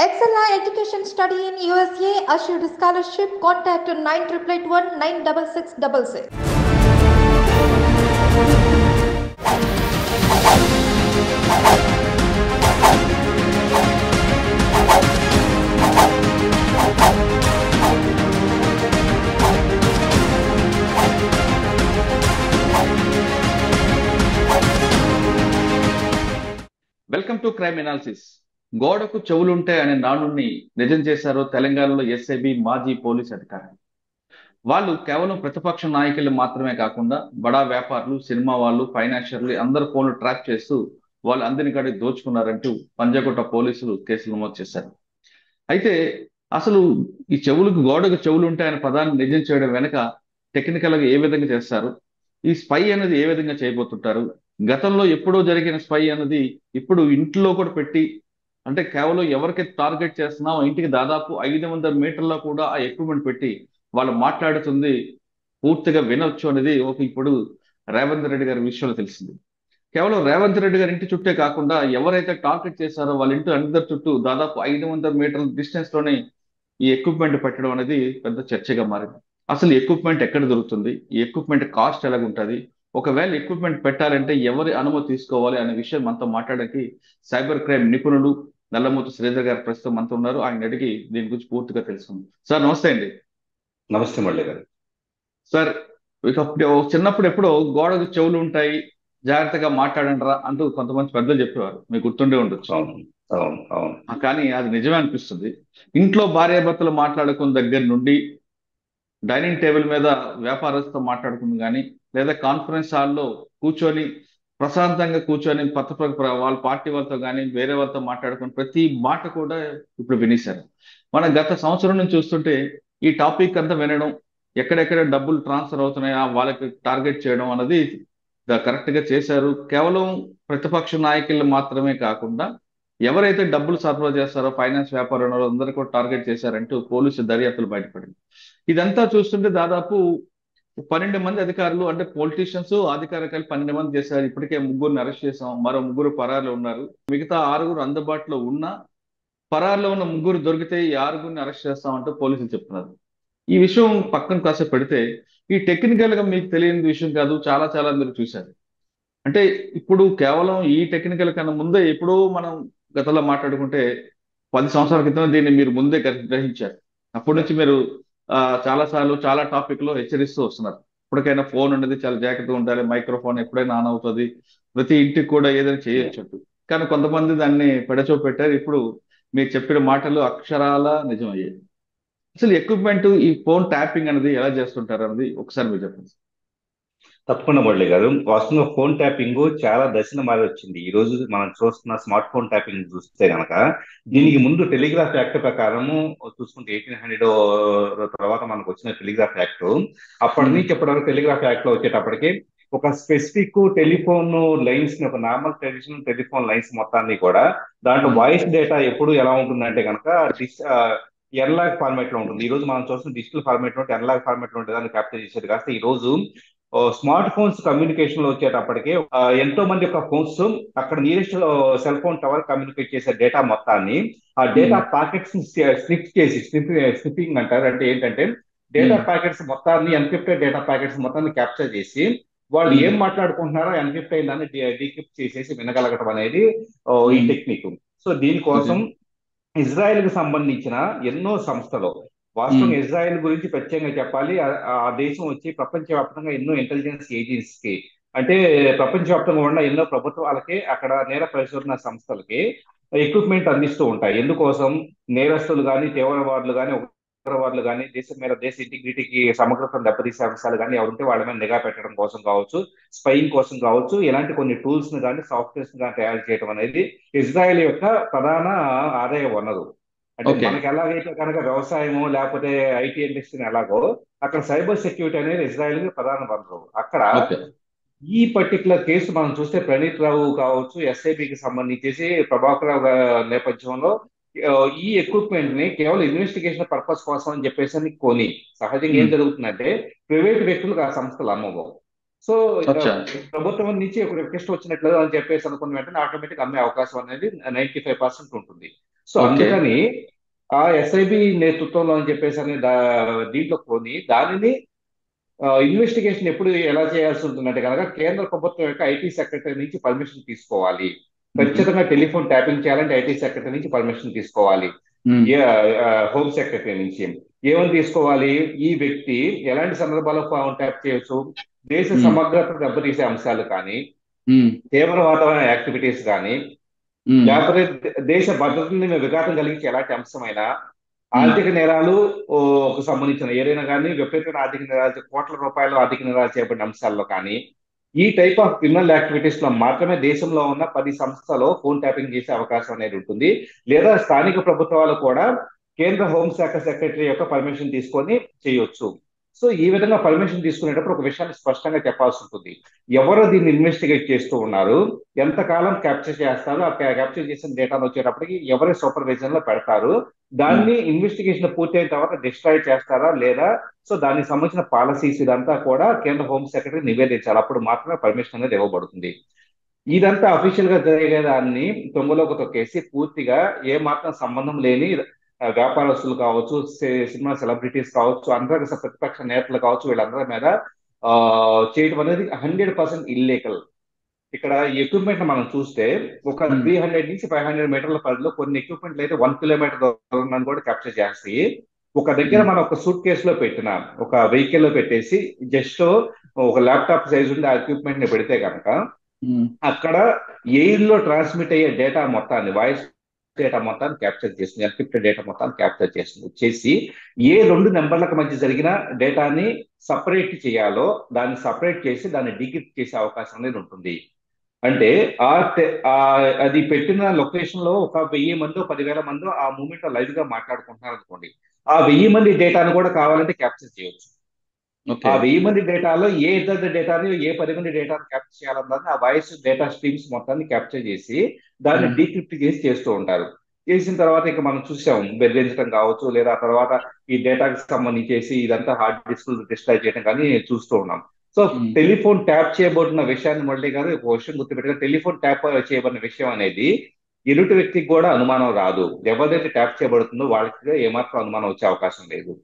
Excella Education Study in USA assured scholarship. Contact 9881 96666. Welcome to crime analysis. గోడకు చెవులుంటాయి అనే నానుడిని నిజం చేశారు తెలంగాణలో ఎస్ఐబి మాజీ పోలీస్ అధికారి. వాళ్ళు కేవలం ప్రతిపక్ష నాయకులు మాత్రమే కాకుండా బడా వ్యాపారులు, సినిమా వాళ్ళు, ఫైనాన్షియర్లు అందరు ఫోన్లు ట్రాప్ చేస్తూ వాళ్ళు అందరిని కాడికి దోచుకున్నారంటూ పంజాగుట్ట పోలీసులు కేసులు నమోదు చేశారు. అయితే అసలు ఈ చెవులకు గోడకు చెవులు ఉంటాయనే పదాన్ని నిజం చేయడం వెనక టెక్నికల్ గా ఏ విధంగా చేస్తారు, ఈ స్పై అనేది ఏ విధంగా చేయబోతుంటారు, గతంలో ఎప్పుడో జరిగిన స్పై అన్నది ఇప్పుడు ఇంట్లో కూడా పెట్టి, అంటే కేవలం ఎవరికైతే టార్గెట్ చేస్తున్నామో ఇంటికి దాదాపు 500 మీటర్లో కూడా ఆ ఎక్విప్మెంట్ పెట్టి వాళ్ళు మాట్లాడుతుంది పూర్తిగా వినొచ్చు అనేది ఇప్పుడు రేవంత్ రెడ్డి గారి విషయంలో తెలిసింది. కేవలం రేవంత్ రెడ్డి గారి ఇంటి చుట్టే కాకుండా ఎవరైతే టార్గెట్ చేశారో వాళ్ళ ఇంటి అందరి చుట్టూ దాదాపు 500 మీటర్ల డిస్టెన్స్ లోనే ఈ ఎక్విప్మెంట్ పెట్టడం అనేది పెద్ద చర్చగా మారింది. అసలు ఎక్విప్మెంట్ ఎక్కడ దొరుకుతుంది, ఈ ఎక్విప్మెంట్ కాస్ట్ ఎలాగుంటుంది, ఒకవేళ ఎక్విప్మెంట్ పెట్టాలంటే ఎవరి అనుమతి తీసుకోవాలి అనే విషయం మనతో మాట్లాడడానికి సైబర్ క్రైమ్ నిపుణులు నల్లమూతు శ్రీధర్ గారు ప్రస్తుతం మనతో ఉన్నారు. ఆయన అడిగి దీని గురించి పూర్తిగా తెలుసుకుందాం. సార్ నమస్తే అండి. నమస్తే మురళి గారు. సార్, ఇక చిన్నప్పుడు ఎప్పుడో గోడకు చెవులు ఉంటాయి జాగ్రత్తగా మాట్లాడండి రా అంటూ కొంతమంది పెద్దలు చెప్పేవారు, మీకు గుర్తుండే ఉండొచ్చు. అవును అవును అవును. కానీ అది నిజమే అనిపిస్తుంది. ఇంట్లో భార్యాభర్తలు మాట్లాడుకున్న దగ్గర నుండి డైనింగ్ టేబుల్ మీద వ్యాపారస్తుతో మాట్లాడుకుంది కానీ, లేదా కాన్ఫరెన్స్ హాల్లో కూర్చొని ప్రశాంతంగా కూర్చొని వాళ్ళ పార్టీ వాళ్ళతో కానీ వేరే వాళ్ళతో మాట్లాడుకుని ప్రతి మాట కూడా ఇప్పుడు వినేశారు. మన గత సంవత్సరం నుంచి చూస్తుంటే ఈ టాపిక్ అంతా వినడం, ఎక్కడెక్కడ డబ్బులు ట్రాన్స్ఫర్ అవుతున్నాయా వాళ్ళకి టార్గెట్ చేయడం అన్నది కరెక్ట్ గా చేశారు. కేవలం ప్రతిపక్ష నాయకులు మాత్రమే కాకుండా ఎవరైతే డబ్బులు సరఫరా చేస్తారో ఫైనాన్స్ వ్యాపారం అందరూ కూడా టార్గెట్ చేశారంటూ పోలీసు దర్యాప్తులు బయటపడింది. ఇదంతా చూస్తుంటే దాదాపు 12 మంది అధికారులు, అంటే పొలిటీషియన్స్ అధికారికాలు 12 మంది చేశారు. ఇప్పటికే 3 అరెస్ట్ చేశాం, మరో 3 పరారులో ఉన్నారు. మిగతా 6 అందుబాటులో ఉన్నా పరారులో ఉన్న 3 దొరికితే ఈ 6 అరెస్ట్ చేస్తామంటూ పోలీసులు చెప్తున్నారు. ఈ విషయం పక్కన కాసేపు పెడితే, ఈ టెక్నికల్ గా మీకు తెలియని విషయం కాదు, చాలా చాలా మీరు చూశారు. అంటే ఇప్పుడు కేవలం ఈ టెక్నికల్ కన్నా ముందే ఎప్పుడో మనం గతంలో మాట్లాడుకుంటే 10 సంవత్సరాల క్రితం దీన్ని మీరు ముందే గ్రహించారు. అప్పటి నుంచి మీరు చాలా సార్లు చాలా టాపిక్ లో హెచ్చరిస్తూ వస్తున్నారు. ఇప్పటికైనా ఫోన్ అనేది చాలా జాగ్రత్తగా ఉండాలి, మైక్రోఫోన్ ఎప్పుడైనా ఆన్ అవుతుంది, ప్రతి ఇంటికి కూడా ఏదైనా చేయొచ్చు. కానీ కొంతమంది దాన్ని పెడచో పెట్టారు. ఇప్పుడు మీరు చెప్పిన మాటలు అక్షరాల నిజమయ్యాయి. అసలు ఎక్విప్మెంట్ ఈ ఫోన్ ట్యాపింగ్ అనేది ఎలా చేస్తుంటారు అన్నది ఒకసారి మీరు చెప్పండి. తప్పకుండా మురళి గారు. వాస్తవంగా ఫోన్ ట్యాపింగ్ చాలా దశల మారి వచ్చింది. ఈ రోజు మనం చూస్తున్న స్మార్ట్ ఫోన్ ట్యాపింగ్ చూస్తే గనక దీనికి ముందు టెలిగ్రాఫ్ యాక్ట్ ప్రకారము చూసుకుంటే 1800 తర్వాత మనకు వచ్చిన టెలిగ్రాఫ్ యాక్ట్, అప్పటి నుంచి ఇప్పటివరకు టెలిగ్రాఫ్ యాక్ట్ లో వచ్చేటప్పటికి ఒక స్పెసిఫిక్ టెలిఫోన్ లైన్స్ ని, ఒక నార్మల్ ట్రెడిషనల్ టెలిఫోన్ లైన్స్ మొత్తాన్ని కూడా దాంట్లో వాయిస్ డేటా ఎప్పుడు ఎలా ఉంటుందంటే కనుక ఎన్లాగ్ ఫార్మాట్ లో ఉంటుంది. ఈ రోజు మనం చూస్తున్న డిజిటల్ ఫార్మాట్ లో ఎన్లాగ్ ఫార్మాట్ లో ఉంటే దాన్ని క్యాప్చర్ చేసేది కాస్త ఈ రోజు స్మార్ట్ ఫోన్స్ కమ్యూనికేషన్ లో వచ్చేటప్పటికి ఎంతో మంది యొక్క ఫోన్స్ అక్కడ nearest cell phone tower communicate చేసే డేటా మొత్తాన్ని, ఆ డేటా ప్యాకెట్స్ స్నిప్ చేసి, స్నిప్పింగ్ అంటారు. అంటే ఏంటంటే డేటా ప్యాకెట్స్ మొత్తాన్ని, ఎన్క్రిప్టెడ్ డేటా ప్యాకెట్స్ మొత్తాన్ని క్యాప్చర్ చేసి వాళ్ళు ఏం మాట్లాడుకుంటున్నారో ఎన్క్రిప్ట్ అయిందని డీక్రిప్ట్ చేసేసి వినగలగటం అనేది ఈ టెక్నిక్. సో దీనికోసం ఇజ్రాయెల్ కి సంబంధించిన ఎన్నో సంస్థలు, వాస్తవంగా ఇజ్రాయెల్ గురించి ప్రత్యేకంగా చెప్పాలి, ఆ దేశం వచ్చి ప్రపంచవ్యాప్తంగా ఎన్నో ఇంటెలిజెన్స్ ఏజెన్సీకి, అంటే ప్రపంచవ్యాప్తంగా ఉన్న ఎన్నో ప్రభుత్వాలకి, అక్కడ నేర పరిశోధన సంస్థలకి ఎక్విప్మెంట్ అందిస్తూ ఉంటాయి. ఎందుకోసం? నేరస్తులు కానీ, తీవ్రవాదులు కానీ, ఉగ్రవాదులు కానీ, దేశం మీద, దేశ ఇంటిగ్రిటీకి సమగ్రతను దెబ్బతీసే అంశాలు కానీ ఎవరుంటే వాళ్ళ మీద నిఘా పెట్టడం కోసం కావచ్చు, స్పైయింగ్ కోసం కావచ్చు, ఇలాంటి కొన్ని టూల్స్ ని కానీ, సాఫ్ట్వేర్స్ ని కానీ తయారు చేయడం అనేది ఇజ్రాయెల్ యొక్క ప్రధాన ఆదాయ వనరు. అంటే మనకి ఎలాగైతే కనుక వ్యవసాయము లేకపోతే ఐటీ ఇండస్ట్రీ ఎలాగో, అక్కడ సైబర్ సెక్యూరిటీ అనేది ఇజ్రాయెల్ కి ప్రధాన వనరు. అక్కడ ఈ పర్టికులర్ కేసు మనం చూస్తే ప్రణీత్ రావు కావచ్చు, ఎస్ఐబికి సంబంధించేసి ప్రభాకర్ రావు నేపథ్యంలో ఈ ఎక్విప్మెంట్ ని కేవలం ఇన్వెస్టిగేషన్ పర్పస్ కోసం అని చెప్పేసి కొని, సహజంగా ఏం జరుగుతుందంటే ప్రైవేట్ వ్యక్తులకు ఆ సంస్థలు అమ్మవు. సో ప్రభుత్వం నుంచి ఒక రిక్వెస్ట్ వచ్చినట్లు అని చెప్పేసి అనుకున్న వెంటనే ఆటోమేటిక్ అమ్మే అవకాశం అనేది 95% ఉంటుంది. So okay. అందుకని ఆ ఎస్ఐబి నేతృత్వంలో అని చెప్పేసి అని దీంట్లో కొని దానిని ఇన్వెస్టిగేషన్ ఎప్పుడు ఎలా చేయాల్సి ఉంటుందంటే కనుక కేంద్ర ప్రభుత్వం యొక్క ఐటీ సెక్రటరీ నుంచి పర్మిషన్ తీసుకోవాలి. ఖచ్చితంగా టెలిఫోన్ ట్యాపింగ్ చేయాలంటే ఐటీ సెక్రటరీ నుంచి పర్మిషన్ తీసుకోవాలి. ఏ హోమ్ సెక్రటరీ నుంచి ఏమని తీసుకోవాలి? ఈ వ్యక్తి ఎలాంటి సందర్భాల్లో ఫోన్ ట్యాప్ చేయొచ్చు, దేశ సమగ్రత దెబ్బతీసే అంశాలు కానీ, తీవ్రవాద యాక్టివిటీస్ కానీ, లేకపోతే దేశ భద్రతని విఘాతం కలిగించే ఎలాంటి అంశమైనా, ఆర్థిక నేరాలు సంబంధించిన ఏదైనా కానీ, విపరీతమైన ఆర్థిక నేరాలు, కోట్ల రూపాయల ఆర్థిక నేరాలు చేపట్టిన అంశాల్లో కానీ, ఈ టైప్ ఆఫ్ క్రిమినల్ యాక్టివిటీస్ లో మాత్రమే దేశంలో ఉన్న 10 సంస్థలో ఫోన్ ట్యాపింగ్ చేసే అవకాశం అనేది ఉంటుంది. లేదా స్థానిక ప్రభుత్వాలు కూడా కేంద్ర హోంశాఖ సెక్రటరీ యొక్క పర్మిషన్ తీసుకొని చేయొచ్చు. సో ఈ విధంగా పర్మిషన్ తీసుకునేటప్పుడు ఒక విషయాన్ని స్పష్టంగా చెప్పాల్సి ఉంటుంది. ఎవరు దీన్ని ఇన్వెస్టిగేట్ చేస్తూ ఉన్నారు, ఎంతకాలం క్యాప్చర్ చేస్తారు, ఆ క్యాప్చర్ చేసిన డేటాను వచ్చేటప్పటికి ఎవరి సూపర్విజన్ లో పెడతారు, దాన్ని ఇన్వెస్టిగేషన్ పూర్తయిన తర్వాత డిస్ట్రాయ్ చేస్తారా లేదా, సో దానికి సంబంధించిన పాలసీస్ ఇదంతా కూడా కేంద్ర హోం సెక్రటరీ నివేదించాలి. అప్పుడు మాత్రమే పర్మిషన్ అనేది ఇవ్వబడుతుంది. ఇదంతా అఫీషియల్ గా జరిగేదాన్ని తొంగలోకి తొక్కేసి పూర్తిగా ఏ మాత్రం సంబంధం లేని వ్యాపారస్తులు కావచ్చు, సినిమా సెలబ్రిటీస్ కావచ్చు, అందరూ ప్రతిపక్ష నేతలు కావచ్చు, వీళ్ళందరి మీద చేయడం అనేది 100% ఇల్లీగల్. ఇక్కడ ఎక్విప్మెంట్ మనం చూస్తే ఒక 300 నుంచి 500 మీటర్ల పరిధిలో కొన్ని ఎక్విప్మెంట్లు అయితే 1 కిలోమీటర్ దూరం కూడా క్యాప్చర్ చేస్తాయి. ఒక దగ్గర మనం ఒక సూట్ కేసు లో పెట్టిన ఒక వెహికల్ లో పెట్టేసి జస్ట్ ఒక ల్యాప్టాప్ సైజ్ ఉండి ఆ ఎక్విప్మెంట్ ని పెడితే కనుక అక్కడ ఎయిర్ లో ట్రాన్స్మిట్ అయ్యే డేటా మొత్తాన్ని, వాయిస్ డేటా మొత్తాన్ని క్యాప్చర్ చేస్తుంది, ఎన్క్రిప్టెడ్ డేటా మొత్తాన్ని క్యాప్చర్ చేసి ఏ 2 నెంబర్లకు మధ్య జరిగిన డేటాని సపరేట్ చేయాలో దాన్ని సపరేట్ చేసి దాన్ని డీక్రిప్ట్ చేసే అవకాశం అనేది ఉంటుంది. అంటే అది పెట్టిన లొకేషన్ లో ఒక 1000 మందో 10,000 మందో ఆ మూమెంట్ లో లైవ్ గా మాట్లాడుకుంటున్నారు అనుకోండి, ఆ 1000 మంది డేటాను కూడా కావాలంటే క్యాప్చర్ చేయొచ్చు. ఆ 1000 మంది డేటాలో ఏ ఇద్దరు డేటాని, ఏ 10 మంది డేటాను క్యాప్చర్ చేయాలన్నది ఆ వాయిస్ డేటా స్ట్రీమ్స్ మొత్తాన్ని క్యాప్చర్ చేసి దాన్ని డీక్రిప్ట్ చేసి చేస్తూ ఉంటారు. చేసిన తర్వాత ఇంకా మనం చూసాం బెదిరించడం కావచ్చు, లేదా తర్వాత ఈ డేటాకి సంబంధించేసి ఇదంతా హార్డ్ డిస్క్ డిస్ట్రాయ్ చేయడం కానీ చూస్తూ ఉన్నాం. సో టెలిఫోన్ ట్యాప్ చేయబడిన విషయాన్ని మళ్ళీ కాదు ఒక విషయం గుర్తుపెట్టుగా, టెలిఫోన్ ట్యాప్ చేయబడిన విషయం అనేది ఎదుటి వ్యక్తికి కూడా అనుమానం రాదు. ఎవరైతే ట్యాప్ చేయబడుతుందో వాళ్ళకి ఏమాత్రం అనుమానం వచ్చే అవకాశం లేదు.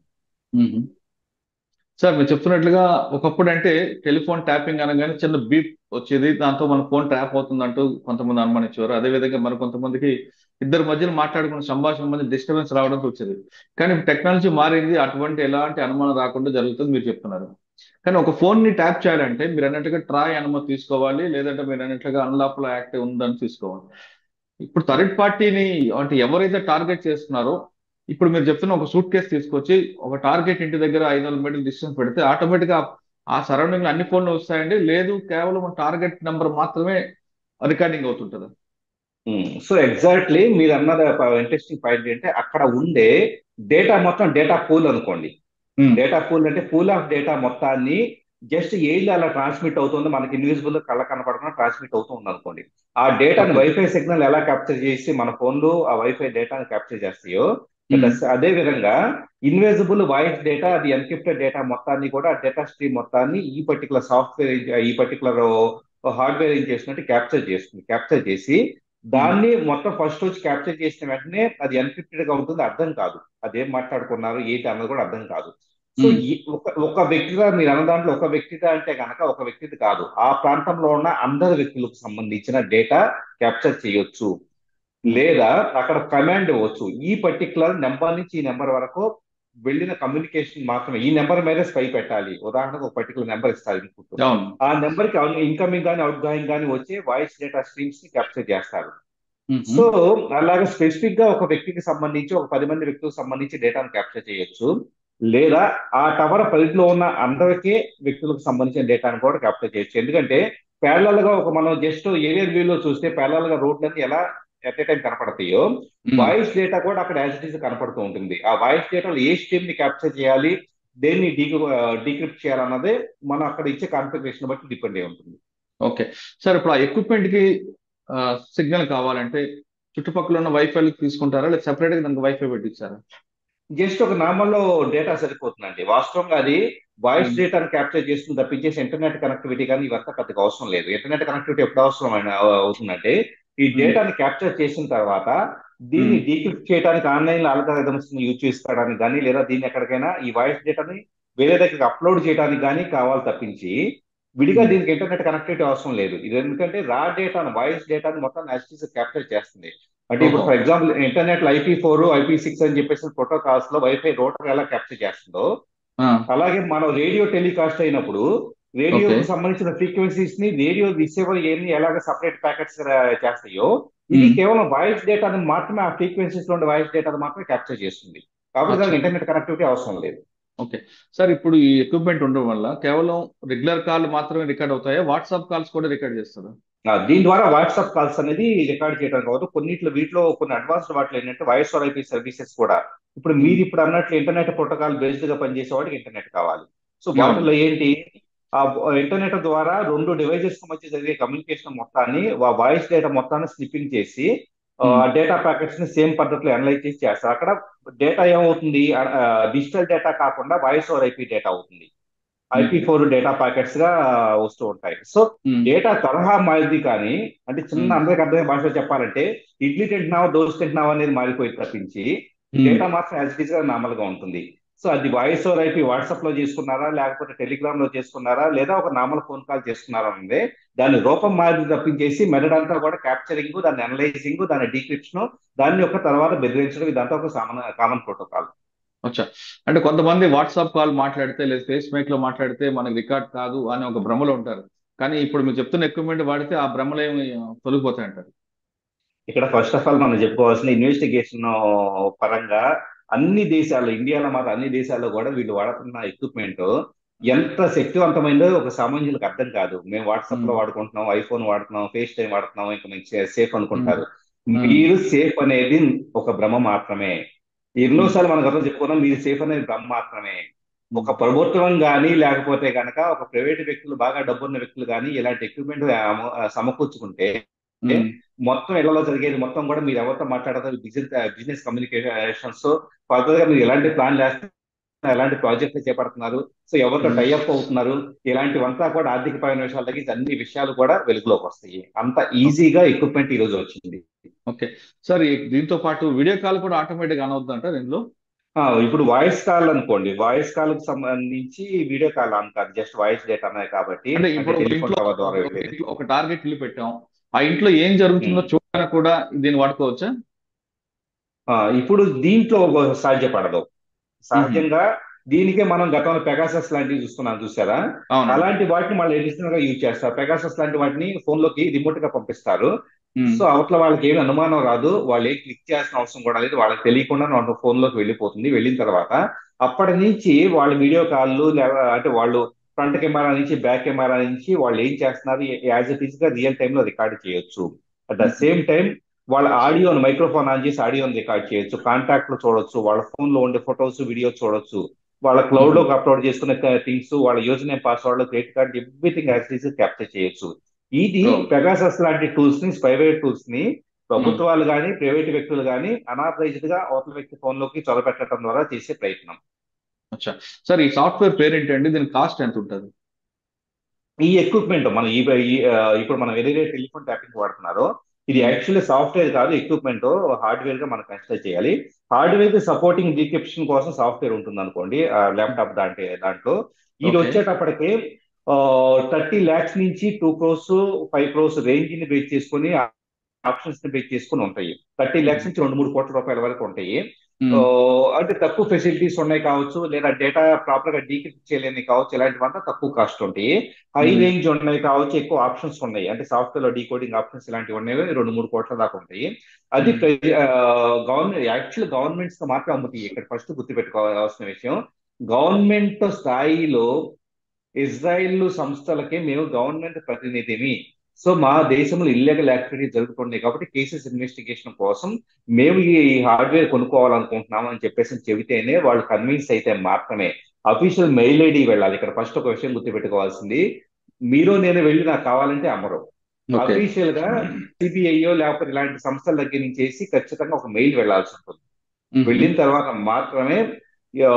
సార్ మీరు చెప్తున్నట్లుగా ఒకప్పుడు అంటే టెలిఫోన్ ట్యాపింగ్ అనగానే చిన్న బీప్ వచ్చేది, దాంతో మన ఫోన్ ట్యాప్ అవుతుందంటూ కొంతమంది అనుమానించేవారు. అదేవిధంగా మరి కొంతమందికి ఇద్దరు మధ్యలో మాట్లాడుకున్న సంభాషణ మధ్య డిస్టర్బెన్స్ రావడంతో వచ్చేది. కానీ టెక్నాలజీ మారింది, అటువంటి ఎలాంటి అనుమానం రాకుండా జరుగుతుంది మీరు చెప్తున్నారు. కానీ ఒక ఫోన్ ని ట్యాప్ చేయాలంటే మీరు అన్నట్టుగా ట్రాయ్ అనుమతి తీసుకోవాలి, లేదంటే మీరు అన్నట్లుగా అన్లాఫుల్ యాక్ట్ ఉందని తీసుకోవాలి. ఇప్పుడు థర్డ్ పార్టీని అంటే ఎవరైతే టార్గెట్ చేస్తున్నారో, ఇప్పుడు మీరు చెప్తున్న ఒక సూట్ కేసు తీసుకొచ్చి ఒక టార్గెట్ ఇంటి దగ్గర 500 మీటర్ల డిస్టెన్స్ పెడితే ఆటోమేటిక్ గా ఆ సరౌండింగ్ లో అన్ని ఫోన్లు వస్తాయండి, లేదు కేవలం టార్గెట్ నెంబర్ మాత్రమే రికార్డింగ్ అవుతుంటది? సో ఎగ్జాక్ట్లీ మీరు అన్నది ఇంట్రెస్టింగ్ పాయింట్ ఏంటంటే, అక్కడ ఉండే డేటా మొత్తం డేటా పూల్ అనుకోండి. డేటా పూల్ అంటే పూల్ ఆఫ్ డేటా మొత్తాన్ని జస్ట్ ఎయిర్లో అలా ట్రాన్స్మిట్ అవుతుంది, మనకి ఇన్విజిబుల్ కళ్ళ కనపడకుండా ట్రాన్స్మిట్ అవుతూ ఉంది అనుకోండి. ఆ డేటాని వైఫై సిగ్నల్ ఎలా క్యాప్చర్ చేసి మన ఫోన్లు ఆ వైఫై డేటాని క్యాప్చర్ చేస్తాయో, అదే విధంగా ఇన్విజిబుల్ వాయిస్ డేటా, అది ఎన్క్రిప్టెడ్ డేటా మొత్తాన్ని కూడా డేటా స్ట్రీమ్ మొత్తాన్ని ఈ పర్టికులర్ సాఫ్ట్వేర్, ఈ పర్టికులర్ హార్డ్వేర్ ఏం చేసినట్టు క్యాప్చర్ చేస్తుంది. క్యాప్చర్ చేసి దాన్ని మొత్తం ఫస్ట్ వచ్చి క్యాప్చర్ చేసిన వెంటనే అది ఎన్క్రిప్టెడ్ గా ఉంటుంది, అర్థం కాదు అదేం మాట్లాడుకున్నారు ఏంటి అన్నది కూడా అర్థం కాదు. సో ఒక వ్యక్తిగా మీరు అన్న దాంట్లో ఒక వ్యక్తిగా అంటే కనుక ఒక వ్యక్తిది కాదు, ఆ ప్రాంతంలో ఉన్న అందరి వ్యక్తులకు సంబంధించిన డేటా క్యాప్చర్ చేయొచ్చు. లేదా అక్కడ కమాండ్ ఇవ్వచ్చు, ఈ పర్టికులర్ నెంబర్ నుంచి ఈ నెంబర్ వరకు వెళ్ళిన కమ్యూనికేషన్ మాత్రమే ఈ నెంబర్ మీద స్పై పెట్టాలి. ఉదాహరణకు ఒక పర్టికులర్ నెంబర్ ఇస్తారు ఇన్పుట్, ఆ నెంబర్ కి ఇన్కమింగ్ కానీ అవుట్ గోయింగ్ కానీ వచ్చే వాయిస్ డేటా స్ట్రీమ్స్ ని క్యాప్చర్ చేస్తారు. సో అలాగే స్పెసిఫిక్ గా ఒక వ్యక్తికి సంబంధించి ఒక 10 మంది వ్యక్తులకు సంబంధించి డేటాను క్యాప్చర్ చేయొచ్చు. లేదా ఆ టవర్ పరిధిలో ఉన్న అందరికీ వ్యక్తులకు సంబంధించిన డేటాను కూడా క్యాప్చర్ చేయొచ్చు. ఎందుకంటే ప్యారలల్ గా ఒక మనం జస్ట్ ఏరియర్ వ్యూ లో చూస్తే ప్యారలల్ గా రోడ్లన్నీ ఎలా ఎట్ ఏ టైం కనపడతాయో, వాయిస్ డేటా కూడా అక్కడ యాజ్ ఇట్ ఈస్ కనపడుతూ ఉంటుంది. ఆ వాయిస్ డేటాలో ఏ స్ట్రీమ్ ని క్యాప్చర్ చేయాలి, దేన్ని డీక్రిప్ట్ చేయాలన్నదే మనం అక్కడ ఇచ్చే కాన్ఫిగరేషన్ బట్టి డిపెండ్ అయి ఉంటుంది. ఓకే సార్, ఇప్పుడు ఆ ఎక్విప్మెంట్ కి సిగ్నల్ కావాలంటే చుట్టుపక్కల ఉన్న వైఫై తీసుకుంటారా, లేదా సెపరేట్ గా దానికి వైఫై పెట్టించారా? జస్ట్ ఒక నార్మల్లో డేటా సరిపోతుందండి. వాస్తవంగా అది వాయిస్ డేటాను క్యాప్చర్ చేస్తుంది తప్పించేసి ఇంటర్నెట్ కనెక్టివిటీ కానీ ఇవంతా పెద్దగా అవసరం లేదు. ఇంటర్నెట్ కనెక్టివిటీ ఎప్పుడు అవసరం అవుతుందంటే, ఈ డేటాని క్యాప్చర్ చేసిన తర్వాత దీన్ని ఉమ్, డీక్రిప్ట్ చేయడానికి ఆన్లైన్ లో అల్గారిథమ్స్ యూజ్ చేసుకోవడానికి కానీ, లేదా దీన్ని ఎక్కడికైనా ఈ వాయిస్ డేటాని వేరే దగ్గరికి అప్లోడ్ చేయడానికి కానీ కావాలి తప్పించి, విడిగా ఉమ్. దీనికి ఇంటర్నెట్ కనెక్టివిటీ అవసరం లేదు. ఇది ఎందుకంటే రా డేటాను, వాయిస్ డేటాను మొత్తం యాజ్ క్యాప్చర్ చేస్తుంది. అంటే ఇప్పుడు ఓహో. ఫర్ ఎగ్జాంపుల్ ఇంటర్నెట్ లో IP4 IP6 అని చెప్పేసి ప్రోటోకాల్స్ లో వైఫై రూటర్ ఎలా క్యాప్చర్ చేస్తుందో, ఆ, అలాగే మనం రేడియో టెలికాస్ట్ అయినప్పుడు ఓకే. రేడియోకు సంబంధించిన ఫ్రీక్వెన్సీస్ ని రేడియో రిసీవర్ ఏమి ఎలాగ సపరేట్ ప్యాకెట్స్ చేస్తాయో, ఇది ఉమ్, కేవలం వాయిస్ డేటాను మాత్రమే, ఆ ఫ్రీక్వెన్సీస్ లో ఉండే వాయిస్ డేటాను మాత్రమే క్యాప్చర్ చేస్తుంది. కాబట్టి అచ్చా. దానికి ఇంటర్నెట్ కనెక్టివిటీ అవసరం లేదు. ఓకే. సార్, ఇప్పుడు ఈ ఎక్విప్మెంట్ ఉండడం వల్ల కేవలం రెగ్యులర్ కాల్ మాత్రమే రికార్డ్ అవుతాయా? వాట్సాప్ కాల్స్ కూడా రికార్డ్ చేస్తారా? దీని ద్వారా వాట్సాప్ కాల్స్ అనేది రికార్డ్ చేయడం కాదు. వీటిలో కొన్ని అడ్వాన్స్డ్ వాటిలో ఏంటంటే వాయిస్ ఓవర్ IP సర్వీసెస్ కూడా. ఇప్పుడు ఉమ్, మీరు ఇప్పుడు అన్నట్లు ఇంటర్నెట్ ప్రోటోకాల్ బేస్డ్ గా పనిచేసే వాడికి ఇంటర్నెట్ కావాలి. సో అవును. వాటిలో ఏంటి, ఆ ఇంటర్నెట్ ద్వారా రెండు డివైజెస్ మధ్య జరిగే కమ్యూనికేషన్ మొత్తాన్ని, వాయిస్ డేటా మొత్తాన్ని స్నిప్పింగ్ చేసి ఉమ్, డేటా ప్యాకెట్స్ ని సేమ్ పద్ధతిలో అనలైజ్ చేసి చేస్తారు. అక్కడ డేటా ఏమవుతుంది, డిజిటల్ డేటా కాకుండా వాయిస్ ఓవర్ IP డేటా అవుతుంది. ఉమ్, IP4 డేటా ప్యాకెట్స్ గా వస్తూ ఉంటాయి. సో ఉమ్, డేటా తరహా మారింది కానీ, అంటే చిన్న ఉమ్, అందరికి అర్థమయ్యే భాషలో చెప్పాలంటే, ఇడ్లీ తింటున్నావా దోశ తింటున్నావా అనేది మారిపోయి తప్పించి, ఉమ్. డేటా మాత్రం యాజ్ ఇట్ ఈస్ గా నార్మల్ గా ఉంటుంది. సో అది వాయిస్ ఓవర్ IP వాట్సాప్ లో చేసుకున్నారా, లేకపోతే టెలిగ్రామ్ లో చేసుకున్నారా, లేదా ఒక నార్మల్ ఫోన్ కాల్ చేసుకున్నారా అంటే దాని రూపం మారింది తప్పించేసి మెదడంతా కూడా క్యాప్చరింగ్, దాని అనలైజింగ్, దాని డీక్రిప్షన్, దాని యొక్క తర్వాత బెదిరించడం, ఇదంతా ఒక కామన్ ప్రోటోకాల్. అచ్చా. అంటే కొంతమంది వాట్సాప్ కాల్ మాట్లాడితే లేదా ఫేస్ మైక్ లో మాట్లాడితే మనకి రికార్డ్ కాదు అని ఒక భ్రమలో ఉంటారు. కానీ ఇప్పుడు మీరు చెప్తున్న ఎక్విప్మెంట్ వాడితే ఆ భ్రమలు ఏమి తొలగిపోతాయి అంటారు? ఇక్కడ ఫస్ట్ ఆఫ్ ఆల్ మనం చెప్పుకోవాల్సిన ఇన్వెస్టిగేషన్ పరంగా అన్ని దేశాల్లో, ఇండియాలో మాత్రం అన్ని దేశాల్లో కూడా వీళ్ళు వాడుతున్న ఎక్విప్మెంట్ ఎంత శక్తివంతమైందో ఒక సామాన్యులకు అర్థం కాదు. మేము వాట్సాప్ లో ఉమ్, వాడుకుంటున్నాం, ఐఫోన్ వాడుతున్నాం, ఫేస్ టైం వాడుతున్నాం, ఇంకా మేము సేఫ్ ఉమ్, అనుకుంటారు. ఉమ్, మీరు సేఫ్ అనేది ఒక భ్రమ మాత్రమే. ఉమ్, ఎన్నోసార్లు మనం అర్థం చెప్పుకున్నాం, మీరు సేఫ్ అనేది భ్రమ మాత్రమే. ఉమ్, ఒక ప్రభుత్వం కానీ, లేకపోతే కనుక ఒక ప్రైవేట్ వ్యక్తులు, బాగా డబ్బున్న వ్యక్తులు కానీ ఇలాంటి ఎక్విప్మెంట్ సమకూర్చుకుంటే, ఉమ్. మొత్తం ఇళ్లలో జరిగేది మొత్తం కూడా మీరు ఎవరితో మాట్లాడతారు, బిజినెస్ కమ్యూనికేషన్స్, ఫర్దర్ గా మీరు ఎలాంటి ప్లాన్ చేస్తున్నారు, ఎలాంటి ప్రాజెక్టులు చేపడుతున్నారు, సో ఎవరితో ఉమ్. టైఅప్ అవుతున్నారు, ఇలాంటివంతా కూడా ఆర్థికపరమైన విషయాల దగ్గర అన్ని విషయాలు కూడా వెలుగులోకి వస్తాయి. అంత ఈజీగా ఎక్విప్మెంట్ ఈ రోజు వచ్చింది. ఓకే. సార్, దీంతో పాటు వీడియో కాల్ కూడా ఆటోమేటిక్ ఆన్ అవుతుందంట దీనిలో? ఇప్పుడు వాయిస్ కాల్ అనుకోండి, వాయిస్ కాల్ కు సంబంధించి వీడియో కాల్ అని కాదు, జస్ట్ వాయిస్ డేటానే కాబట్టి, అంటే అంటే ఇప్పుడు ఒక టెలిఫోన్ ఇంట్లో టవర్ ద్వారా ఒక వెళ్ళేది. ఇంట్లో ఒక టార్గెట్ ఇల్లు పెట్టాం. ఆ ఇంట్లో ఏం జరుగుతుందో ఉమ్. చూడడానికి కూడా దీన్ని వాడుకోవచ్చా? ఇప్పుడు దీంట్లో ఒక సాధ్యపడదు. మ్హూ. సహజంగా దీనికే మనం గతంలో పెగాసస్ లాంటివి చూస్తున్నాం, చూసారా? అవునండి. అలాంటి వాటిని వాళ్ళు ఎడిషనల్ గా యూజ్ చేస్తారు. పెగాసస్ లాంటి వాటిని ఫోన్ లోకి రిమోట్ గా పంపిస్తారు. ఉమ్, సో అవతల వాళ్ళకి ఏమి అనుమానం రాదు, వాళ్ళు ఏం క్లిక్ చేయాల్సిన అవసరం కూడా లేదు, వాళ్ళకి తెలియకుండా వాళ్ళ ఫోన్ లోకి వెళ్ళిపోతుంది. వెళ్ళిన తర్వాత అప్పటి నుంచి వాళ్ళ వీడియో కాల్లు, అంటే వాళ్ళు ఫ్రంట్ కెమెరా నుంచి, బ్యాక్ కెమెరా నుంచి వాళ్ళు ఏం చేస్తున్నారు యాజ్ ఇట్ ఈస్ గా రియల్ టైమ్ లో రికార్డ్ చేయొచ్చు. At the um, same time వాళ్ళ ఆడియోను, మైక్రోఫోన్ ఆన్ చేసి ఆడియోని రికార్డ్ చేయొచ్చు, కాంటాక్ట్ లో చూడొచ్చు, వాళ్ళ ఫోన్ లో ఉండే ఫొటోస్, వీడియోస్ చూడొచ్చు, వాళ్ళ క్లౌడ్ ఉమ్. లోకి అప్లోడ్ చేసుకునే థింగ్స్, వాళ్ళ user name, password, credit card, everything as it is capture చేయొచ్చు. ఇది ఓ. పెగాసస్ లాంటి టూల్స్ ని, స్పైవేర్ టూల్స్ ని ఉమ్. ప్రభుత్వాలు కానీ, ప్రైవేట్ వ్యక్తులు కానీ అనాథరైజ్డ్ గా అవతల వ్యక్తి ఫోన్ లోకి చొరబెట్టడం ద్వారా చేసే ప్రయత్నం. అచ్చా. సార్, ఈ సాఫ్ట్వేర్ పేరు ఏంటండి? దీని కాస్ట్ ఎంత ఉంటుంది? ఈ ఎక్విప్మెంట్ మనం ఇప్పుడు మనం ఏదైతే టెలిఫోన్ ట్యాపింగ్ వాడుతున్నారో, ఇది ఉమ్, యాక్చువల్లీ సాఫ్ట్వేర్ కాదు, ఎక్విప్మెంట్ హార్డ్వేర్ గా మనం కన్సిడర్ చేయాలి. హార్డ్వేర్ కి సపోర్టింగ్ డీక్రిప్షన్ కోసం సాఫ్ట్వేర్ ఉంటుంది అనుకోండి, ల్యాప్టాప్ దాంట్లో ఇది ఓకే. వచ్చేటప్పటికి 30 lakhs నుంచి 2 crores, 5 crores రేంజ్ ని బేస్ చేసుకుని, ఆప్షన్స్ ని బేస్ చేసుకుని ఉంటాయి. 30 lakhs నుంచి 2-3 కోట్ల రూపాయల వరకు ఉంటాయి. ఉమ్, అంటే తక్కువ ఫెసిలిటీస్ ఉన్నాయి కావచ్చు, లేదా డేటా ప్రాపర్ గా డీక్రిప్ట్ చేయలేని కావచ్చు, ఇలాంటివంతా తక్కువ కాస్ట్ ఉంటాయి. హై ఉమ్, రేంజ్ ఉన్నాయి కావచ్చు, ఎక్కువ ఆప్షన్స్ ఉన్నాయి, అంటే సాఫ్ట్వేర్ లో డీకోడింగ్ ఆప్షన్స్ ఇలాంటివి ఉన్నాయి, 2-3 కోట్ల దాకా ఉంటాయి. అది ఉమ్. గవర్నమెంట్, యాక్చువల్ గవర్నమెంట్స్ మాత్రం అమ్ముతాయి. ఇక్కడ ఫస్ట్ గుర్తుపెట్టుకోవాల్సిన విషయం, గవర్నమెంట్ స్థాయిలో ఇజ్రాయిల్ సంస్థలకే మేము గవర్నమెంట్ ప్రతినిధిని. సో మా దేశంలో ఇల్లీగల్ యాక్టివిటీ జరుగుతున్నాయి కాబట్టి కేసెస్ ఇన్వెస్టిగేషన్ కోసం మేము ఈ హార్డ్వేర్ కొనుక్కోవాలనుకుంటున్నాం అని చెప్పేసి చెబితేనే వాళ్ళు కన్విన్స్ అయితే మాత్రమే అఫీషియల్ మెయిల్ ఐడి వెళ్ళాలి. ఇక్కడ ఫస్ట్ ఒక విషయం గుర్తుపెట్టుకోవాల్సింది, మీరు నేను వెళ్ళి నాకు కావాలంటే అమ్మరు. ఓకే. అఫీషియల్ గా సిబిఐయో లేకపోతే ఇలాంటి సంస్థల దగ్గర నుంచి చేసి ఖచ్చితంగా ఒక మెయిల్ వెళ్ళాల్సి ఉంటుంది. ఉహు. వెళ్ళిన తర్వాత మాత్రమే ఆ,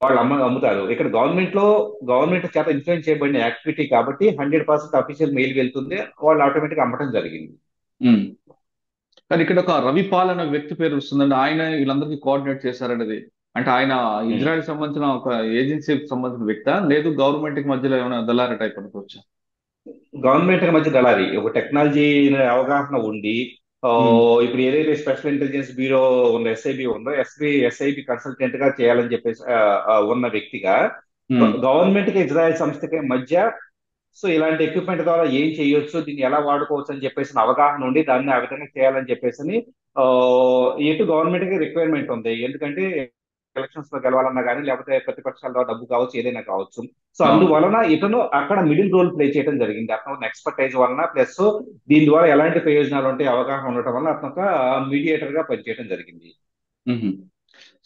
వాళ్ళు అమ్ముతారు. ఇక్కడ గవర్నమెంట్ చేత ఇన్ఫ్లుయెన్స్ చేయబడిన యాక్టివిటీ కాబట్టి 100% అఫీషియల్ మెయిల్ వెళ్తుంది, వాళ్ళు ఆటోమేటిక్ అమ్మటం జరిగింది. ఉమ్. కానీ ఇక్కడ ఒక రవి పాల్ అనే వ్యక్తి పేరు వస్తుందండి. ఆయన వీళ్ళందరికీ కోఆర్డినేట్ చేశారనేది. అంటే ఆయన ఇజ్రాయెల్ సంబంధించిన ఒక ఏజెన్సీకి సంబంధించిన వ్యక్తా, లేదు గవర్నమెంట్ కి మధ్యలో ఏమైనా దళారీ టైప్ అనుకోవచ్చా? గవర్నమెంట్ మధ్య దళారీ ఒక టెక్నాలజీ అవగాహన ఉండి ఉమ్, ఇప్పుడు ఏదైతే స్పెషల్ ఇంటెలిజెన్స్ బ్యూరో ఉందో ఎస్ఐబి ఉందో ఎస్ఐబి కన్సల్టెంట్ గా చేయాలని చెప్పేసి ఉన్న వ్యక్తిగా ఉమ్, గవర్నమెంట్ కి ఇజ్రాయెల్ సంస్థకి మధ్య సో ఇలాంటి ఎక్విప్మెంట్ ద్వారా ఏం చేయొచ్చు, దీన్ని ఎలా వాడుకోవచ్చు అని చెప్పేసి అవగాహన ఉండి దాన్ని ఆ విధంగా చేయాలని చెప్పేసి ఆ, ఎటు గవర్నమెంట్ కి రిక్వైర్మెంట్ ఉంది. ఎందుకంటే ఎలక్షన్స్ లో గెలవాలన్నా కానీ లేకపోతే ప్రతిపక్షాల ద్వారా డబ్బు కావచ్చు, ఏదైనా కావచ్చు. సో అవును. అందువలన ఇతను అక్కడ మిడిల్ రోల్ ప్లే చేయడం జరిగింది. అతను ఎక్స్పర్టైజ్ వలన ప్లస్ దీని ద్వారా ఎలాంటి ప్రయోజనాలు ఉంటాయి అవగాహన ఉండటం వల్ల అతను ఒక మీడియేటర్ గా పనిచేయడం జరిగింది. ఉహు.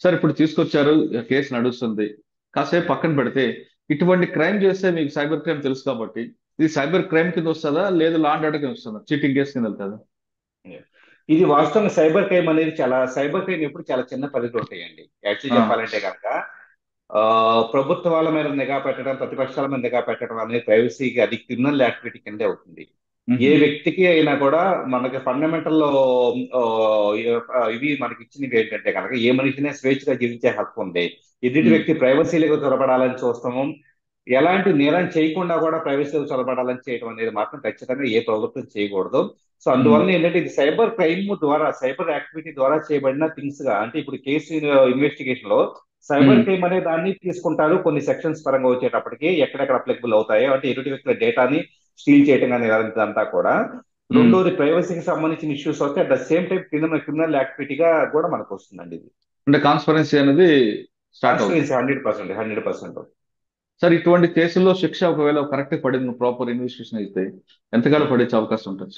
సార్ ఇప్పుడు తీసుకొచ్చారు, కేసు నడుస్తుంది. కాసేపు పక్కన పెడితే ఇటువంటి క్రైమ్ చేస్తే మీకు సైబర్ క్రైమ్ తెలుసు కాబట్టి ఇది సైబర్ క్రైమ్ కింద వస్తుందా, లేదు లా అండ్ ఆర్డర్ కింద వస్తుందా, చీటింగ్ కేసు కింద వెళ్తుందా? ఇది వాస్తవంగా సైబర్ క్రైమ్ ఎప్పుడు చాలా చిన్న పరిధిలో ఉంటాయండి. యాక్చువల్లీ ఆ, చెప్పాలంటే కనుక ప్రభుత్వాల మీద నిఘా పెట్టడం, ప్రతిపక్షాల మీద నిఘా పెట్టడం అనేది ప్రైవసీకి అది క్రిమినల్ యాక్టివిటీ కిందే అవుతుంది. ఏ ఉహు, వ్యక్తికి అయినా కూడా మనకి ఫండమెంటల్ ఇవి మనకి ఇచ్చినవి ఏంటంటే కనుక ఏ మనిషినే స్వేచ్ఛగా జీవించే హక్కు ఉంది. ఎదుటి ఉమ్, వ్యక్తి ప్రైవసీలకు చొరబడాలని చూస్తాము. ఎలాంటి నేరం చేయకుండా కూడా ప్రైవసీలకు చొరబడాలని చేయడం అనేది మాత్రం ఖచ్చితంగా ఏ ప్రభుత్వం చేయకూడదు. సో ఉమ్, అందువల్ల ఏంటంటే ఇది సైబర్ క్రైమ్ ద్వారా సైబర్ యాక్టివిటీ ద్వారా చేయబడిన థింగ్స్ గా అంటే ఇప్పుడు కేసు ఇన్వెస్టిగేషన్ లో ఉమ్, సైబర్ క్రైమ్ అనే దాన్ని తీసుకుంటారు. కొన్ని సెక్షన్స్ పరంగా వచ్చేటప్పటికి ఎక్కడెక్కడ అప్లికబుల్ అవుతాయో అంటే ఎదుటి వ్యక్తుల డేటాని స్టీల్ చేయడం కానీ ఇదంతా కూడా. ఉమ్. రెండోది ప్రైవసీకి సంబంధించిన ఇష్యూస్ వస్తే at the same time criminal యాక్టివిటీగా కూడా మనకు వస్తుందండి ఇది. అంటే కాన్స్పరెన్సీ అనేది స్టార్ట్ అవుతుంది. కాన్స్టిట్యూన్సీ 100%. సార్ ఇటువంటి కేసుల్లో శిక్ష ఒకవేళ కరెక్ట్ పడింది, ప్రాపర్ ఇన్వెస్టిగేషన్ అయితే ఎంతకాలం పడే అవకాశం ఉంటుంది?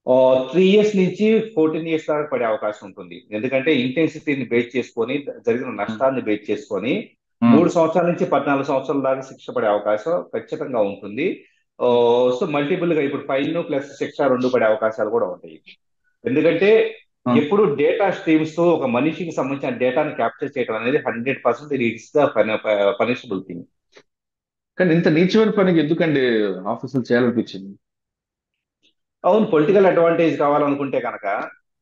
3 years నుంచి 14 years దాకా పడే అవకాశం ఉంటుంది. ఎందుకంటే ఇంటెన్సిటీని బేస్ చేసుకొని జరిగిన ఉమ్, నష్టాన్ని బేస్ చేసుకొని ఉమ్, 3 సంవత్సరాల నుంచి 14 సంవత్సరాల దాకా శిక్ష పడే అవకాశం ఖచ్చితంగా ఉంటుంది. ఉమ్, సో మల్టిపుల్ గా ఇప్పుడు ఫైన్ ప్లస్ శిక్ష రెండు పడే అవకాశాలు కూడా ఉంటాయి. ఎందుకంటే ఆ. ఎప్పుడు డేటా స్ట్రీమ్స్ తో ఒక మనిషికి సంబంధించిన డేటాను క్యాప్చర్ చేయడం అనేది 100% ఇట్స్ ద పనిషబుల్ థింగ్. కానీ ఇంత నీచమైన పనికి ఎందుకండి ఆఫీసులు చేయాలనిపించింది? అవును, పొలిటికల్ అడ్వాంటేజ్ కావాలనుకుంటే కనుక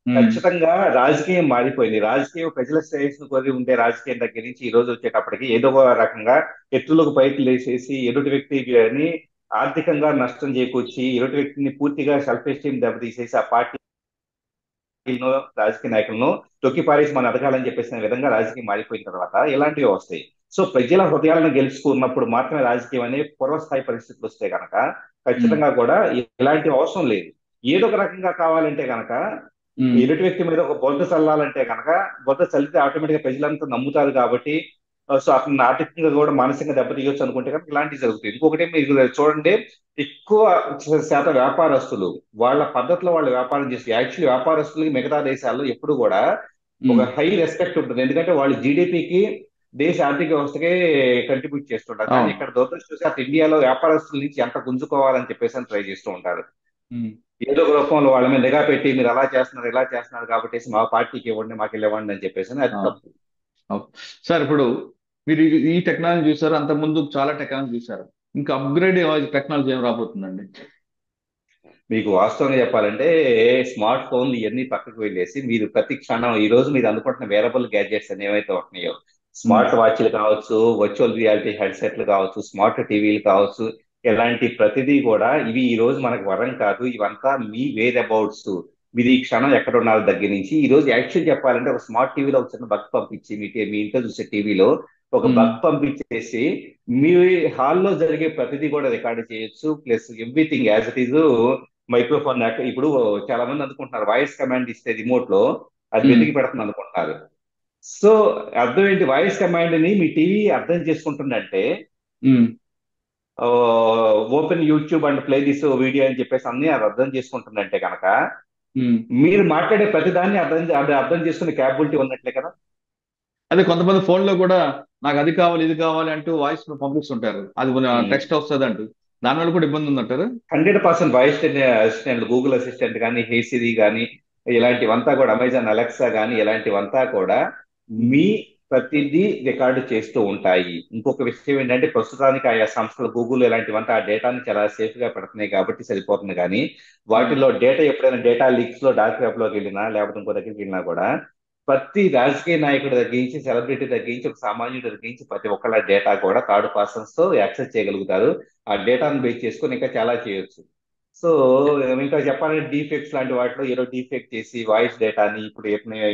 ఉమ్, ఖచ్చితంగా రాజకీయం మారిపోయింది. రాజకీయం ప్రజల శ్రేయస్సును కోరి ఉండే రాజకీయం దగ్గర నుంచి ఈ రోజు వచ్చేటప్పటికి ఏదో ఒక రకంగా ఎత్తులకు పైకి లేచేసి ఎదుటి వ్యక్తిని ఆర్థికంగా నష్టం చేకూర్చి ఎదుటి వ్యక్తిని పూర్తిగా సెల్ఫ్ ఎస్టీమ్ దెబ్బతీసేసి ఆ పార్టీలో రాజకీయ నాయకులను తొక్కి పారేసి మనం ఎదగాలని చెప్పేసిన విధంగా రాజకీయం మారిపోయిన తర్వాత ఇలాంటివి వస్తాయి. సో ప్రజల హృదయాలను గెలుచుకున్నప్పుడు మాత్రమే రాజకీయం అనే పూర్వస్థాయి పరిస్థితులు వస్తే కనుక ఉమ్, ఖచ్చితంగా కూడా ఇలాంటి అవసరం లేదు. ఏదో ఒక రకంగా కావాలంటే కనుక ఉమ్, ఎదుటి వ్యక్తి మీద ఒక బొద్ద చల్లాలంటే కనుక బొద్ద చల్లితే ఆటోమేటిక్ గా ప్రజలంతా నమ్ముతారు కాబట్టి సో అతను ఆర్థికంగా కూడా మానసికంగా దెబ్బతీయొచ్చు అనుకుంటే కనుక ఇలాంటివి జరుగుతాయి. ఇంకొకటి మీరు చూడండి, ఎక్కువ శాతం వ్యాపారస్తులు వాళ్ళ పద్ధతిలో వాళ్ళు వ్యాపారం చేసి యాక్చువల్లీ వ్యాపారస్తులకి మిగతా దేశాల్లో ఎప్పుడు కూడా ఒక ఉమ్. హై రెస్పెక్ట్ ఉంటుంది. ఎందుకంటే వాళ్ళు జీడిపికి దేశ ఆర్థిక వ్యవస్థకే కంట్రిబ్యూట్ చేస్తుంటారు. కానీ అవును. ఇక్కడ దురదృష్టవశాత్తు ఇండియాలో వ్యాపారస్తుల నుంచి ఎంత గుంజుకోవాలని చెప్పేసి ట్రై చేస్తూ ఉంటారు. ఉమ్, ఏదో ఒక రూపంలో వాళ్ళ మీద నిఘా పెట్టి మీరు అలా చేస్తున్నారు ఇలా చేస్తున్నారు కాబట్టి మా పార్టీకి ఇవ్వండి మాకు ఇవ్వండి అని చెప్పేసి అది అవును. తప్పు. అవును. సార్ ఇప్పుడు మీరు ఈ టెక్నాలజీ చూసారు, అంత ముందు చాలా టెక్నాలజీ చూసారు. ఇంకా అప్గ్రేడ్ టెక్నాలజీ ఏం రాబోతుందండి? మీకు వాస్తవంగా చెప్పాలంటే స్మార్ట్ ఫోన్లు ఇవన్నీ పక్కకు వెళ్ళేసి మీరు ప్రతి క్షణం ఈ రోజు మీరు అందుకుంటున్న వేరబుల్ గ్యాడ్జెట్స్ అని ఏవైతే ఉంటున్నాయో ఉమ్, స్మార్ట్ వాచ్లు కావచ్చు, వర్చువల్ రియాలిటీ హెడ్సెట్లు కావచ్చు, స్మార్ట్ టీవీలు కావచ్చు, ఇలాంటి ప్రతిదీ కూడా ఇవి ఈ రోజు మనకు వరం కాదు. ఇవంతా మీ వేర్ అబౌట్స్. మీరు ఈ క్షణం ఎక్కడ ఉన్నారు దగ్గర నుంచి ఈ రోజు యాక్చువల్ చెప్పాలంటే ఒక స్మార్ట్ టీవీలో ఒక చిన్న బగ్ పంపించి మీ ఇంట్లో చూసే టీవీలో ఒక ఉమ్, బగ్ పంపించేసి మీ హాల్లో జరిగే ప్రతిదీ కూడా రికార్డు చేయొచ్చు. Plus everything as it is microphone ఇప్పుడు చాలా మంది అనుకుంటున్నారు వాయిస్ కమాండ్ ఇస్తే రిమోట్ లో అది ఉమ్, వెతికి పెడుతుంది అనుకుంటున్నారు. సో అర్థం ఏంటి, వాయిస్ కమాండ్ ని మీ టీవీ అర్థం చేసుకుంటుందంటే um, open YouTube and play this video అని చెప్పేసి అన్ని అది అర్థం చేసుకుంటుందంటే కనుక ఉమ్. మీరు మాట్లాడే ప్రతిదాన్ని అది అర్థం చేసుకునే క్యాపబిలిటీ ఉన్నట్లే కదా. అదే కొంతమంది ఫోన్ లో కూడా నాకు అది కావాలి ఇది కావాలి అంటూ వాయిస్ పంపిస్తుంటారు, అది టెక్స్ట్ వస్తుంది అంటూ. దానివల్ల కూడా ఇబ్బంది ఉందంటారు. 100% వాయిస్ అసిస్టెంట్, గూగుల్ అసిస్టెంట్ కానీ, హేసిరి కానీ, ఇలాంటివంతా కూడా అమెజాన్ అలెక్సా కానీ ఇలాంటివంతా కూడా మీ ప్రతిదీ రికార్డు చేస్తూ ఉంటాయి. ఇంకొక విషయం ఏంటంటే ప్రస్తుతానికి ఆయా సంస్థలు గూగుల్ ఇలాంటివంతా ఆ డేటాని చాలా సేఫ్ గా పెడుతున్నాయి కాబట్టి సరిపోతుంది. కానీ వాటిలో డేటా ఎప్పుడైనా డేటా లీక్స్ లో డార్క్ వెబ్ లోకి వెళ్ళినా లేకపోతే ఇంకో దగ్గరికి వెళ్ళినా కూడా ప్రతి రాజకీయ నాయకుడి దగ్గర నుంచి సెలబ్రిటీ దగ్గర నుంచి ఒక సామాన్యుడి దగ్గర నుంచి ప్రతి ఒక్కళ్ళ డేటా కూడా థర్డ్ పర్సన్స్ తో యాక్సెస్ చేయగలుగుతారు. ఆ డేటాను బేస్ చేసుకొని ఇంకా చాలా చేయొచ్చు. సో ఇంకా చెప్పాలంటే డీఫెక్ట్స్ లాంటి వాటిలో ఏదో డీఫెక్ట్ చేసి వాయిస్ డేటాని ఇప్పుడు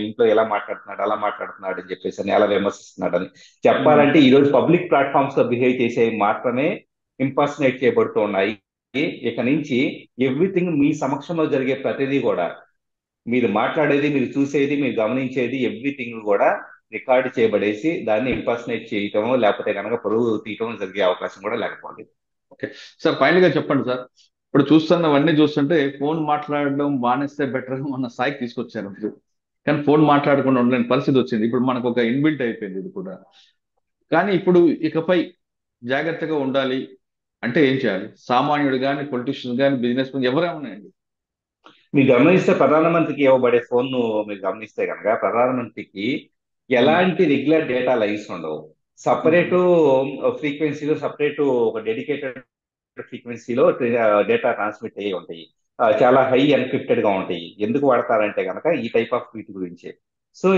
ఇంట్లో ఎలా మాట్లాడుతున్నాడు అలా మాట్లాడుతున్నాడు అని చెప్పేసి అని ఎలా విమర్శిస్తున్నాడు అని చెప్పాలంటే ఈ రోజు పబ్లిక్ ప్లాట్ఫామ్స్ లో బిహేవ్ చేసే మాత్రమే ఇంపర్సనేట్ చేయబడుతూ ఉన్నాయి. ఇక నుంచి ఎవ్రీథింగ్ మీ సమక్షంలో జరిగే ప్రతిదీ కూడా మీరు మాట్లాడేది, మీరు చూసేది, మీరు గమనించేది ఎవ్రీథింగ్ కూడా రికార్డు చేయబడేసి దాన్ని ఇంపర్సనేట్ చేయటమో లేకపోతే కనుక పరువు తీయటం జరిగే అవకాశం కూడా లేకపోతే. ఓకే సార్, ఫైనల్ గా చెప్పండి సార్. ఇప్పుడు చూస్తున్నవన్నీ చూస్తుంటే ఫోన్ మాట్లాడడం మానేస్తే బెటర్ అన్న స్థాయికి తీసుకొచ్చారు మీరు. కానీ ఫోన్ మాట్లాడకుండా ఉండలేని పరిస్థితి వచ్చింది. ఇప్పుడు మనకు ఒక ఇన్బిల్ట్ అయిపోయింది ఇది కూడా. కానీ ఇప్పుడు ఇకపై జాగ్రత్తగా ఉండాలి అంటే ఏం చేయాలి? సామాన్యుడు కానీ, పొలిటీషియన్ కానీ, బిజినెస్ మ్యాన్ ఎవరేమన్నాయండి? మీరు గమనిస్తే ప్రధానమంత్రికి ఇవ్వబడే ఫోన్ మీరు గమనిస్తే కనుక ప్రధానమంత్రికి ఎలాంటి రెగ్యులర్ డేటా లైన్స్ ఉండవు. సపరేట్ ఫ్రీక్వెన్సీలో సపరేట్ ఒక డెడికేటెడ్ ఫ్రీక్వెన్సీలో డేటా ట్రాన్స్మిట్ అయ్యి ఉంటాయి. చాలా హై ఎన్క్రిప్టెడ్ గా ఉంటాయి. ఎందుకు వాడతారంటే కనుక ఈ టైప్ ఆఫ్ వీటి గురించే. సో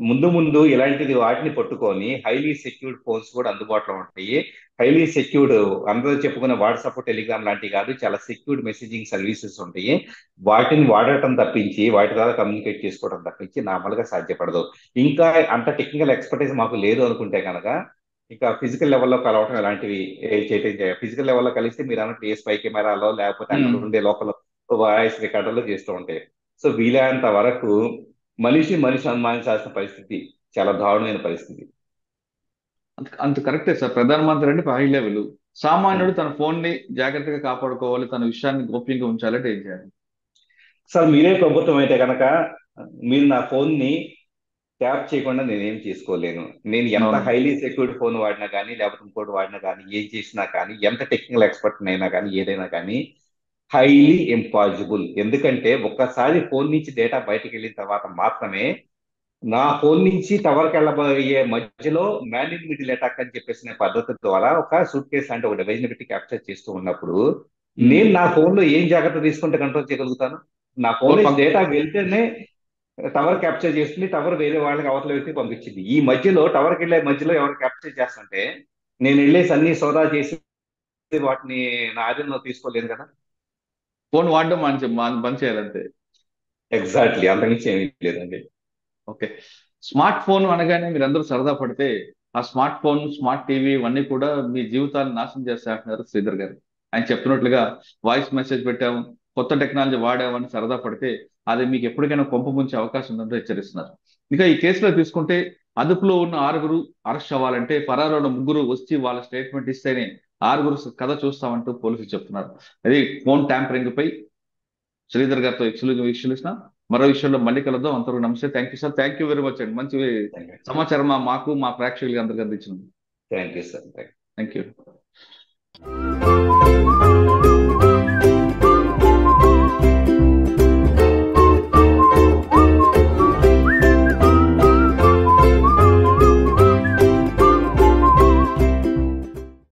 ముందు ముందు ఇలాంటిది వాటిని పట్టుకొని హైలీ సెక్యూర్డ్ ఫోన్స్ కూడా అందుబాటులో ఉంటాయి. హైలీ సెక్యూర్డ్ అందరూ చెప్పుకునే వాట్సాప్, టెలిగ్రామ్ లాంటివి కాదు, చాలా సెక్యూర్డ్ మెసేజింగ్ సర్వీసెస్ ఉంటాయి. వాటిని వాడటం తప్పించి వాటి ద్వారా కమ్యూనికేట్ చేసుకోవడం తప్పించి నార్మల్గా సాధ్యపడదు. ఇంకా అంత టెక్నికల్ ఎక్స్పర్టైజ్ మాకు లేదు అనుకుంటే కనుక ఇంకా ఫిజికల్ లెవెల్లో కలవటం ఇలాంటివి చేయటం. ఫిజికల్ లెవెల్లో కలిస్తే మీరు అన్నట్టు ఏ స్పై కెమెరాలో లేకపోతే అక్కడ ఉండే లోపల వాయిస్ రికార్డర్లో చేస్తూ ఉంటాయి. సో వీలైనంత వరకు మనిషి అనుమానించాల్సిన పరిస్థితి చాలా దారుణమైన పరిస్థితి. అంత కరెక్టే సార్. ప్రధానమంత్రి అంటే హై లెవెల్, సామాన్యుడు తన ఫోన్ ని జాగ్రత్తగా కాపాడుకోవాలి, తన విషయాన్ని గోప్యంగా ఉంచాలంటే ఏం చేయాలి? సార్ మీరే ప్రభుత్వం అయితే కనుక మీరు నా ఫోన్ ని ట్యాప్ చేయకుండా నేనేం చేసుకోలేను. నేను ఎంత హైలీ సెక్యూర్డ్ ఫోన్ వాడినా కానీ లేకపోతే ఇంకోటి వాడినా కానీ ఏం చేసినా కానీ ఎంత టెక్నికల్ ఎక్స్పర్ట్ అయినా కానీ ఏదైనా కానీ హైలీ ఇంపాసిబుల్. ఎందుకంటే ఒక్కసారి ఫోన్ నుంచి డేటా బయటకు వెళ్ళిన తర్వాత మాత్రమే నా ఫోన్ నుంచి టవర్కి వెళ్ళబోయే మధ్యలో మ్యాన్ ఇన్ మిడిల్ అటాక్ అని చెప్పేసిన పద్ధతి ద్వారా ఒక సూట్ కేస్ అంటే ఒక డివైస్ ని పెట్టి క్యాప్చర్ చేస్తూ ఉన్నప్పుడు నేను నా ఫోన్ లో ఏం జాగ్రత్త తీసుకుంటే కంట్రోల్ చేయగలుగుతాను? నా ఫోన్ డేటా వెళ్తేనే టవర్ క్యాప్చర్ చేస్తుంది, టవర్ వేరే వాళ్ళకి అవతల వ్యక్తి పంపించింది. ఈ మధ్యలో టవర్కి వెళ్ళే మధ్యలో ఎవరు క్యాప్చర్ చేస్తుంటే నేను వెళ్ళేసి అన్ని సోదా చేసి వాటిని నా ఆధీనంలో తీసుకోలేదు కదా. ఫోన్ వాడడం బంద్ చేయాలంటే ఎగ్జాక్ట్లీ, అంతకుమించి ఏమీ లేదండి. ఓకే, స్మార్ట్ ఫోన్ అనగానే మీరు అందరూ సరదా పడితే ఆ స్మార్ట్ ఫోన్, స్మార్ట్ టీవీ ఇవన్నీ కూడా మీ జీవితాన్ని నాశనం చేస్తాయంటున్నారు శ్రీధర్ గారు. ఆయన చెప్తున్నట్లుగా వాయిస్ మెసేజ్ పెట్టాము, కొత్త టెక్నాలజీ వాడామని సరదా పడితే అది మీకు ఎప్పటికైనా కొంప ముంచే అవకాశం ఉందంటే హెచ్చరిస్తున్నారు. ఇంకా ఈ కేసులో తీసుకుంటే అదుపులో ఉన్న 6 అరెస్ట్ అవ్వాలంటే పరారులో 3 వచ్చి వాళ్ళ స్టేట్మెంట్ ఇస్తేనే 6 కథ చూస్తామంటూ పోలీసులు చెప్తున్నారు. అది ఫోన్ ట్యాంపరింగ్ పై శ్రీధర్ గారితో ఇచ్చిన మరో విషయంలో మళ్ళీ కలుద్దాం. అంతవరకు నమస్తే. Thank you sir. Thank you very much అండి. మంచి సమాచారం మాకు మా ప్రేక్షకులకి అందరికీ అందించినందుకు. Thank you sir. Thank you.